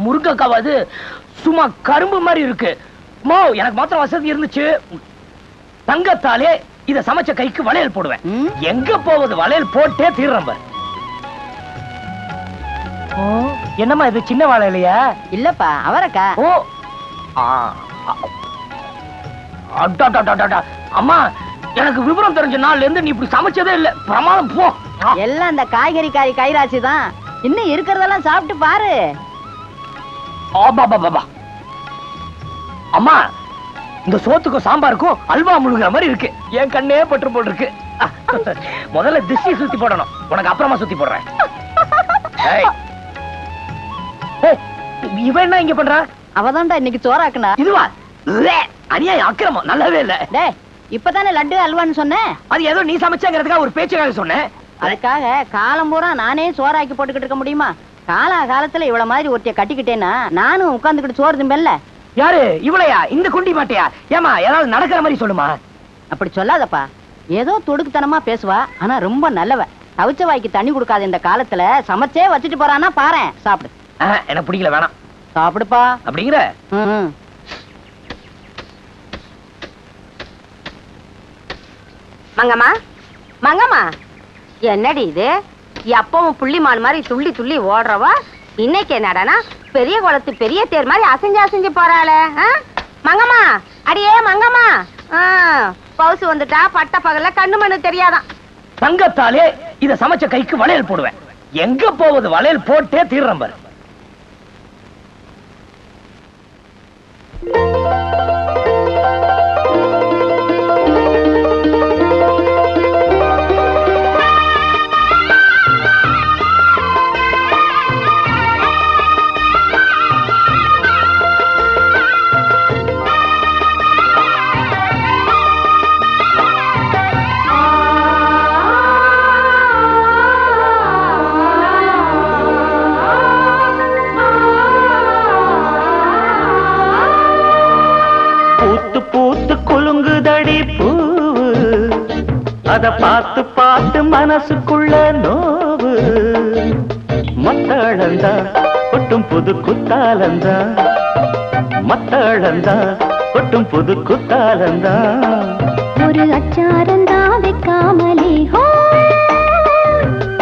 முருங்கக்காவது சும்மா கரும்பு மாதிரி இருக்கு. மோ எனக்கு மாத்திரம் வசதி இருந்துச்சு, தங்கத்தாலே இத சமைச்ச கைக்கு வளையல் போடுவேன். எங்க போவது, வளையல் போட்டே தீர்றம்ப. என்னம்மா இது சின்ன வாழை இல்லையா? இல்லப்பா அவரக்கா. ஓ அம்மா, எனக்கு விவரம் தெரிஞ்ச நாள்ல இருந்து நீ இப்படி சமைச்சதே இல்ல. பிரமாதம் போ. எல்லாம் அந்த காய்கறி கைராசி தான். இன்னும் இருக்கிறதெல்லாம் சாப்பிட்டு பாரு. அம்மா, இந்த சோத்துக்கும் சாம்பாருக்கும் அல்வா முழுகிற மாதிரி இருக்கு. என் கண்ணே பற்று போட்டு இருக்கு. முதல்ல திஷ்டி சுத்தி போடணும், உனக்கு அப்புறமா சுத்தி போடுறேன். இவன் என்ன இங்க பண்ற? அவதான்டா இன்னைக்கு சோறாக்குனா. இதுவா? அநியாயம், அக்கிரமம், நல்லாவே இல்ல. இப்பதானே லட்டு அல்வான்னு சொன்னேன். அது ஏதோ நீ சமைச்சாங்கிறதுக்காக ஒரு பேச்சுக்காக சொன்னேன். அதுக்காக காலம் பூரா நானே சோறாக்கி போட்டுக்கிட்டு இருக்க முடியுமா? காலத்துல இவ்வளவு மாதிரி ஒருத்திய கட்டிக்கிட்டேன்னா நானும் உட்கார்ந்துக்கிட்டு சோறு திம்பல்ல. யாரு இவளையா? இந்த குண்டி மாட்டியா? ஏமா ஏதாவது நடக்கிற மாதிரி சொல்லுமா. அப்படி சொல்லாதப்பா. ஏதோ துடுக்குத்தனமா பேசுவா, ஆனா ரொம்ப நல்லவ. தவிச்ச வாய்க்கு தண்ணி கொடுக்காத இந்த காலத்துல சமைச்சே வச்சுட்டு போறான்னா பாரு. சாப்பிடு. எனக்கு பிடிக்கல, வேணாம். சாப்பிடுப்பா அப்படிங்கிற. மங்கம்மா, மங்கம்மா, என்னடி இது? எப்பவும் புள்ளிமான் மாதிரி துள்ளி துள்ளி ஓடுறவா இன்னைக்கு என்னடானா பெரிய குளத்து பெரிய தேர் மாதிரி அசைஞ்சு போறாளே. மங்கம்மா, அடியே மங்கம்மா, பவுசு வந்துட்டா பட்ட பகல்ல கண்ணு மண்ணு தெரியாதான். தங்கத்தாலே இத சமைச்ச கைக்கு வளையல் போடுவேன். எங்க போவது, வளையல் போட்டே தீர்றம்ப. அத பார்த்து பார்த்து மனசுக்குள்ள நோவு. மத்தளந்தா கொட்டும் புது குத்தாலந்தா, மத்தளந்தா கொட்டும் புது குத்தாலந்தா. ஒரு அச்சாரந்தா வைக்காமலே ஹோ,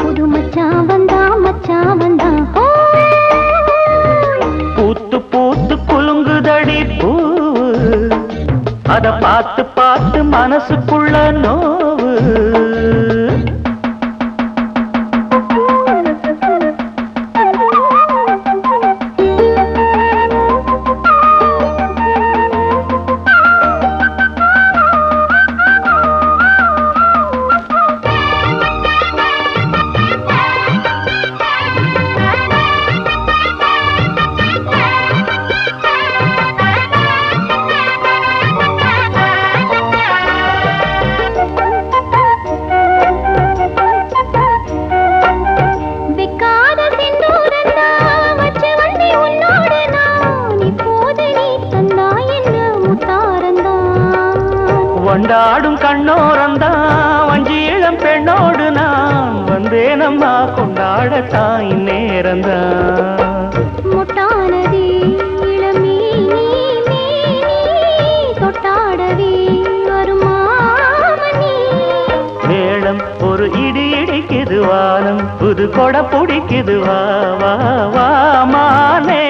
புது மச்சான் வந்தா ஹோ. பூத்து பூத்து குலுங்குதடி பூவு, அத பார்த்து பார்த்து மனசுக்குள்ள நோவு. கொண்டாடும் கண்ணோரந்தான் வஞ்சி இளம் பெண்ணோடு நான் வந்தேனம்மா கொண்டாடத்தான் இந்நேரந்தான். முட்டானதே இளமே தொட்டாடவே வருமாமணி. மேளம் ஒரு இடி இடிக்குது, வானம் புது கொடை பிடிக்குது, வா வா வா மானே.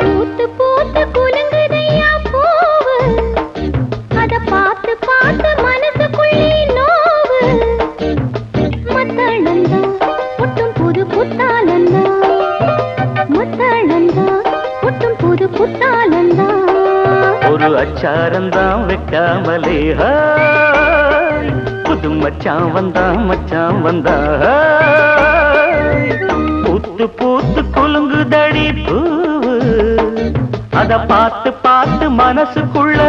பூத்து பூத்து குலுங்குதையா பூவு, அத பார்த்து பார்த்து மனசுக்குள்ளே நோவு. மத்தளந்தா ஒட்டும் புது புத்தாலந்தா, மத்தளந்தா ஒட்டும் புது புத்தாலந்தா. ஒரு அச்சாரந்தான் வைக்காமலே புது மச்சான் வந்தா. பூத்து பூத்து குலுங்குதடி பூவு, அத பார்த்து பார்த்து மனசுக்குள்ள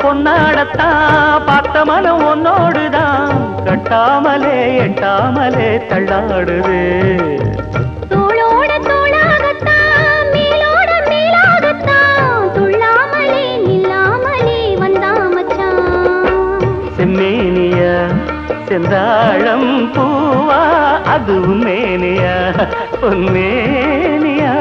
பொன்னாடத்தான் பார்த்த மனம் உன்னோடுதான் கட்டாமலே எட்டாமலே தள்ளாடுது. தோளோட தோளாகத்தான் மேலோட மேலாகத்தான் துள்ளாமலே நில்லாமலே வந்தா மச்சான். செம்மேனியா செந்தாழம் பூவா அதுவும் மேனியா பொன்மேனியா.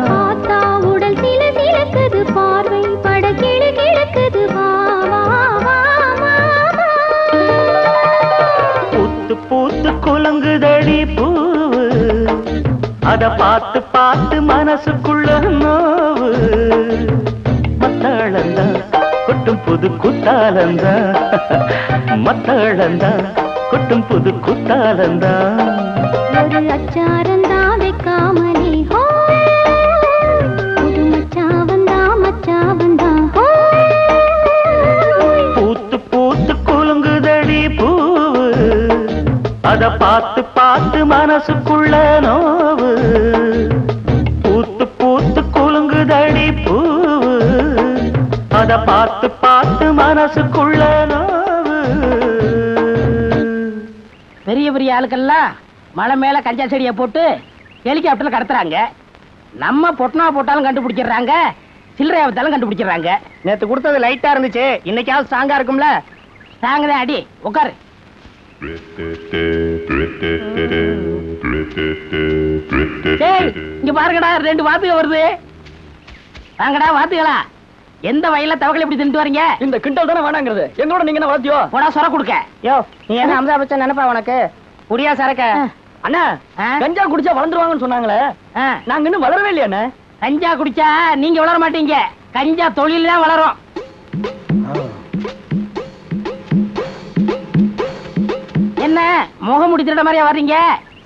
பார்த்தா உடல் சில சிலக்குது பார்வை பட கிளு கிழக்குது வா வா வா வா வா. பூத்து பூத்து குலுங்குதடி பூவு அத பார்த்து பார்த்து மனசுக்குள்ள நோவு. மத்தாளந்தா கொட்டும் புது குத்தாலந்தா மத்தாளந்தா கொட்டும் புது குத்தாலந்தா. ஒரு அச்சாரந்தா வைக்காமலே ஹோ புது மச்சா வந்தா ஹோ. பூத்து பூத்து குலுங்குதடி பூவு அத பார்த்து பார்த்து மனசுக்குள்ள நோவு. பூத்து பூத்து குலுங்குதடி பூவு அத பார்த்து பார்த்து மனசுக்குள்ள நோவு. பெரிய பெரிய ஆளுக்கெல்லாம் மலை மேல கஞ்சா செடியை போட்டு ஹெலிகாப்டர்ல கடத்துறாங்க. நம்ம பொட்டனா போட்டாலும் கண்டுபிடிச்சிடுறாங்க, சில்லறையா வித்தாலும் கண்டுபிடிச்சிடுறாங்க. நேத்து கொடுத்தது லைட்டா இருந்துச்சு, இன்னைக்காவது ஸ்ட்ராங்கா இருக்கும்ல. ஸ்ட்ராங் தான் அடி, உட்காரு. சரி இங்க பாருங்கடா, 2 வாத்துக வருது. வாங்கடா வாத்துகளா. எந்த வயல்ல தவக்கலை இப்படி தின்ட்டு வரீங்க? இந்த கிண்டல் தானே வேணாங்கிறது. எங்களோட நீங்க என்ன வளர்த்தியோ? போடா சொர கொடுக்க. யோ நீ என்ன அம்சா பச்சை நினைப்பா உனக்கு? புரியா சரக்க அண்ணா கஞ்சா குடிச்சா வளர்ந்துருவாங்கன்னு சொன்னாங்களே, நாங்க இன்னும் வளரவே இல்லையா அண்ணா? கஞ்சா குடிச்சா நீங்க வளர மாட்டீங்க, கஞ்சா தொழில் தான் வளரும். என்ன முகமூடி திருட மாதிரியா வர்றீங்க?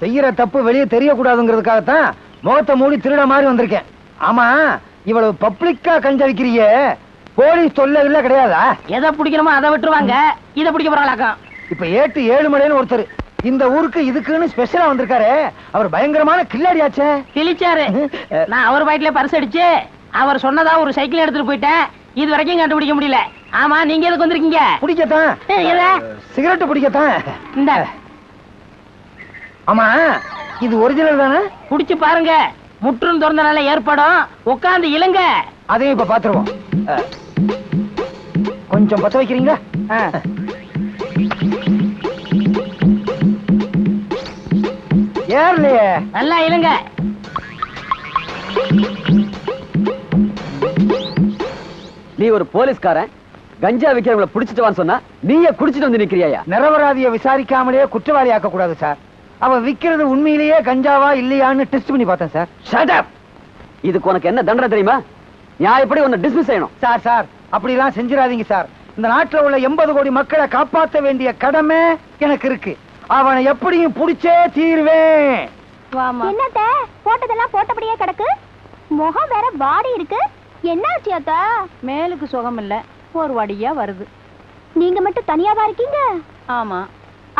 செய்யற தப்பு வெளியே தெரியக்கூடாதுங்கிறதுக்காகத்தான் முகத்தை மூடி திருட மாதிரி வந்திருக்கேன். ஆமா, இவ்வளவு பப்ளிக்கா கஞ்சா விக்கிறீங்க, போலீஸ் தொல்லை இல்ல கிடையாதா? எதை பிடிக்கணுமோ அதை விட்டுருவாங்க, இதை பிடிக்க போறாங்களாக்கம். இப்ப ஏட்டு 7 மணின்னு ஒருத்தர் இந்த ஊருக்கு இதுக்குன்னு ஸ்பெஷலா வந்திருக்காரு. அவர் பயங்கரமான கில்லாடியாச்சே. கிழிச்சாரு. நான் அவர் வயிற்றுல பரிசு அடிச்சு அவர் சொன்னதா ஒரு சைக்கிள் எடுத்துட்டு போயிட்டேன், இது வரைக்கும் கண்டுபிடிக்க முடியல. ஆமா நீங்க எதுக்கு வந்திருக்கீங்க? பிடிக்கத்தான், சிகரெட் பிடிக்கத்தான். இந்த ஆமா, இது ஒரிஜினல் தானே? குடிச்சு பாருங்க, முற்றும் திறந்தனால ஏற்படும். உட்கார்ந்து இழுங்க. அதையும் இப்ப பாத்துருவோம். கொஞ்சம் பத்த வைக்கிறீங்களா? ஏர்லையே, நல்லா இழுங்க. நீ ஒரு போலீஸ்காரன், கஞ்சா விக்கிறவங்களை புடிச்சிட்டு வான்னு சொன்னா நீயே குடிச்சிட்டு வந்து நிக்கிறியா? நிரபராதியை விசாரிக்காமலே குற்றவாளி ஆக்க கூடாது சார். அவ விக்கிறது உண்மையிலேயே கஞ்சாவா இல்லையான்னு டெஸ்ட் பண்ணி பார்த்தேன் சார். Shut up. இதுக்கு உனக்கு என்ன தண்டனை தெரியுமா? நியாயப்படி உன்னை டிஸ்மிஸ் செய்யணும். சார் சார் அப்படிலாம் செஞ்சிடாதீங்க சார். இந்த நாட்டுல உள்ள 80 கோடி மக்களை காப்பாற்ற வேண்டிய கடமை எனக்கு இருக்கு. அவனை எப்படியும் புடிச்சே தீர்வேன். என்னத்த போட்டதெல்லாம் போட்டபடியே கிடக்கு, முகம் வேற வாடி இருக்கு. என்னாச்சு அத்தா? மேலுக்கு சுகம் இல்ல, ஒரு வடியா வருது. நீங்க மட்டும் தனியாவா இருக்கீங்க? ஆமா.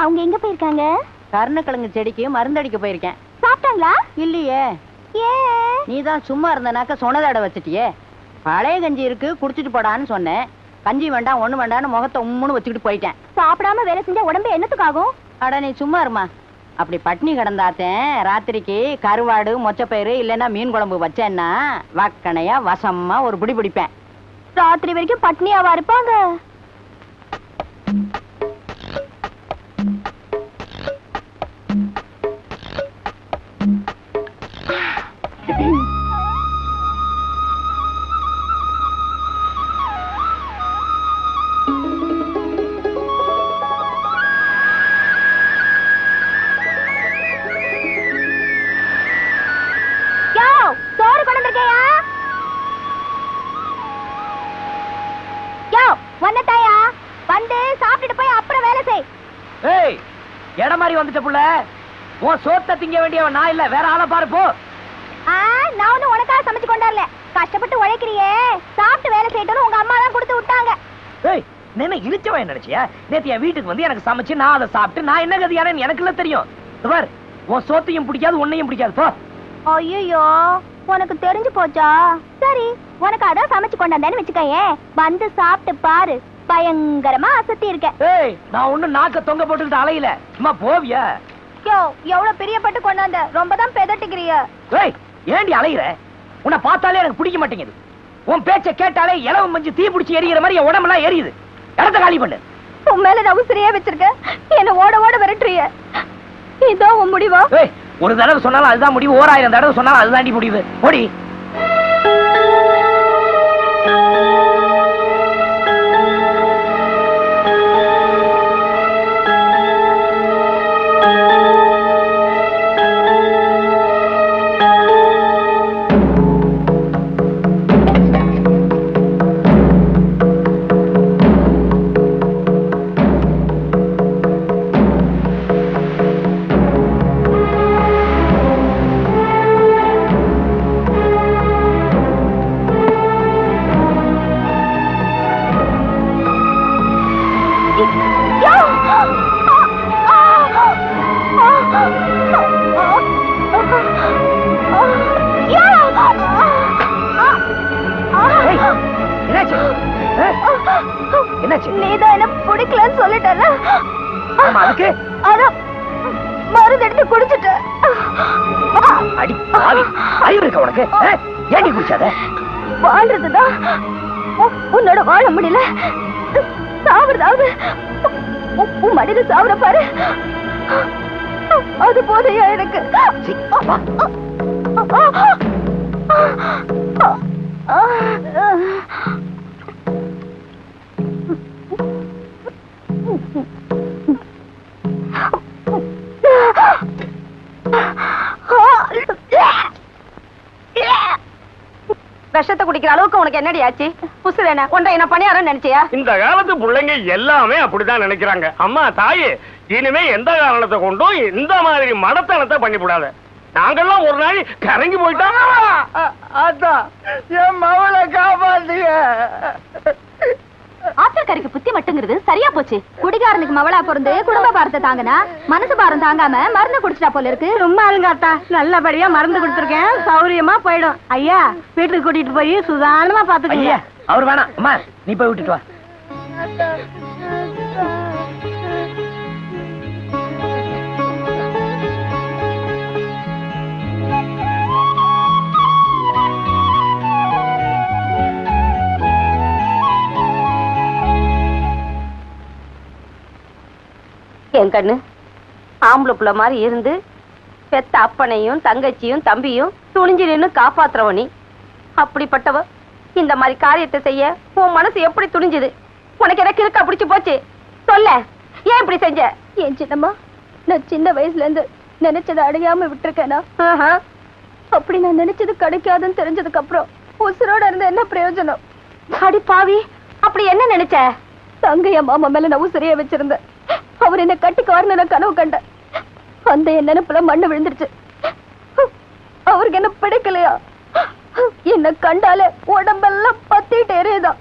அவங்க எங்க போயிருக்காங்க? கருணக்கிழங்கு செடிக்கு மருந்தடிக்க போயிருக்கேன். சாப்பிட்டாங்களா? இல்லையே. ஏ நீதான் சும்மா இருந்தனாக்க சொன்னதாட வச்சுட்டியே. பழைய கஞ்சி இருக்கு குடிச்சிட்டு போடான்னு சொன்னேன். கஞ்சி வேண்டாம் ஒண்ணு வேண்டாம்னு முகத்தை உம்முன்னு வச்சுக்கிட்டு போயிட்டேன். சாப்பிடாம வேலை செஞ்சா உடம்பு என்னத்துக்காகும்? அட நீ சும்மா இருமா. அப்படி பட்னி கிடந்தாத்தேன் ராத்திரிக்கு கருவாடு மொச்சப்பயிறு இல்லைன்னா மீன் குழம்பு வச்சேன்னா வக்கனையா வசமா ஒரு பிடி பிடிப்பேன். ராத்திரி வரைக்கும் பட்னியாவா இருப்பாங்க? சோறு கொண்டு வந்திருக்கையா? வந்தட்டாயா, வந்து சாப்பிட்டுட்டு போய் அப்புறம் வேலை செய். ஏய், எட மாதிரி வந்துட்ட புள்ள. உன் சோத்த திங்க வேண்டியவன் நான் இல்ல, வேற ஆளை பாரு போ. நான் ஒண்ணு உனக்காக சமைச்சு கொண்டாடல, கஷ்டப்பட்டு உழைக்கிறியே, சாப்பிட்டு வேலை செய்யட்டும்னு உங்க அம்மா தான் கொடுத்து விட்டாங்க. ஏய், என்ன இழிச்சவன் நினைச்சியா? நேத்து என் வீட்டுக்கு வந்து எனக்கு சமைச்சு நான் அதை சாப்பிட்டு நான் என்ன கதியானேன்னு எனக்கு இல்ல தெரியும். பார், உன் சோத்தையும் பிடிக்காது உன்னையும் பிடிக்காது போ. ஐயோ, உனக்கு தெரிஞ்சு போச்சா? சரி, உனக்கு அதான் சமைச்சு கொண்டாந்தேன்னு வச்சுக்கயே, வந்து சாப்பிட்டு பாரு. பயங்கரமா அசத்தி இருக்க. ஏய், நான் ஒண்ணு நாக்க தொங்க போட்டுக்கிட்டு அலையில, சும்மா போவியா? யோ, எவ்வளவு பிரியப்பட்டு கொண்டாந்த, ரொம்ப தான் பெதட்டிக்கிறிய. ஏய், ஏண்டி அலையிற? உன்னை பார்த்தாலே எனக்கு பிடிக்க மாட்டேங்குது. உன் பேச்ச கேட்டாலே இலவம் மஞ்சு தீ பிடிச்சி எரியிற மாதிரி என் உடம்பெல்லாம் எரியுது. இடத்த காலி பண்ணு. உன் மேல நான் உசிரியே வச்சிருக்க, என்ன ஓட ஓட விரட்டுறிய. இதோ உன் முடிவா? ஏய், ஒரு தடவை சொன்னாலும் அதுதான் முடிவு, 1000 தடவை சொன்னாலும் அதுதாண்டி முடிவு. ஓடி. நீதான் என்ன பிடிக்கலன்னு சொல்லிட்டல. அதுக்கு மருந்து எடுத்து குடிச்சிட்ட. அடி பாவி, அறிவு இருக்க உனக்கு? ஏண்டி குடிச்சாத? வாழ்றதுதான் உன்னோட வாழ முடியல, சாவுறதாவது உன் மடியில சாவுற பாரு, அது போதையா எனக்கு. விஷத்தை குடிக்கிற அளவுக்கு உனக்கு என்னடி ஆச்சு? புசுல என்ன கொண்ட என்ன பணியாரம் நினைச்சியா? இந்த காலத்து பிள்ளைங்க எல்லாமே அப்படிதான் நினைக்கிறாங்க. அம்மா தாயே, இனிமே எந்த காரணத்தை கொண்டும் இந்த மாதிரி மடத்தனத்தை பண்ணிவிடாத. நாங்கெல்லாம் ஒரு நாள் கரங்கி போயிட்டாங்க. அதான் என் மவளை காப்பாத்துங்க. ஆத்திரக்காரிக்கு புத்தி மட்டுங்கிறது சரியா போச்சு. குடிகாரனுக்கு மவளா பிறந்து குடும்ப பாரத்தை தாங்கனா மனசு பாரம் தாங்காம மருந்து குடிச்சிட்டா போல இருக்கு. சும்மா இருங்காத்தா, நல்லபடியா மருந்து கொடுத்துருக்கேன், சௌரியமா போயிடும். ஐயா, வீட்டுக்கு கூட்டிட்டு போய் சுதானமா பாத்துக்கீங்க. அவர் வேணாம், அம்மா நீ போய் விட்டுட்டு வா. என் கண்ணு ஆம்பளை புள்ள மாதிரி இருந்து பெத்த அப்பனையும் தங்கச்சியும் தம்பியும் துணிஞ்சு நின்னு காப்பாத்துறவனி. அப்படிப்பட்டவ இந்த மாதிரி காரியத்தை செய்ய உன் மனசு எப்படி துணிஞ்சுது? உனக்கு எனக்கு இருக்கா பிடிச்சு போச்சு? சொல்ல, ஏன் இப்படி செஞ்ச? என் சின்னம்மா, நான் சின்ன வயசுல இருந்து நினைச்சதை அடையாம விட்டுருக்கேனா? அப்படி நான் நினைச்சது கிடைக்காதுன்னு தெரிஞ்சதுக்கு அப்புறம் உசுரோட இருந்து என்ன பிரயோஜனம்? அடி பாவி, அப்படி என்ன நினைச்ச? தங்கைய மாமா மேல நான் உசுரைய வச்சிருந்தேன். அவர் என்ன கட்டிக்குவார்னு நான் கனவு கண்டேன். அந்த என் நினைப்புல மண்ணு விழுந்துருச்சு. அவருக்கு என்ன பிடிக்கலையா? என்ன கண்டாலே உடம்பெல்லாம் பத்திட்டு எரியுதான்.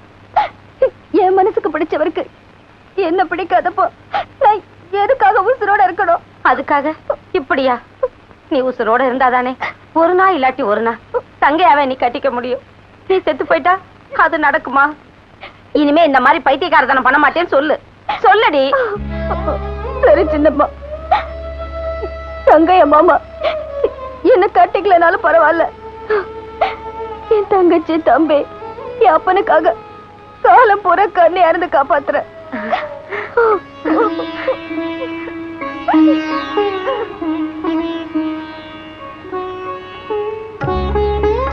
என் மனசுக்கு பிடிச்சவருக்கு என்ன பிடிக்காதப்போ நான் எதுக்காக உசுரோட இருக்கணும்? அதுக்காக இப்படியா? நீ உசுரோட இருந்தாதானே ஒரு நாள் இல்லாட்டி ஒரு நாள் தங்கையாவே நீ கட்டிக்க முடியும். நீ செத்து போயிட்டா அது நடக்குமா? இனிமே இந்த மாதிரி பைத்தியக்காரத்தனம் பண்ண மாட்டேன்னு சொல்லு. சொல்லடி. சரி சின்னம்மா, தங்கைய மாமா என்ன கட்டிக்கலனாலும் பரவாயில்ல. என் தங்கச்சி தம்பி என் அப்பனுக்காக காலம் பூரா கண்ணியா இருந்து காப்பாத்துற.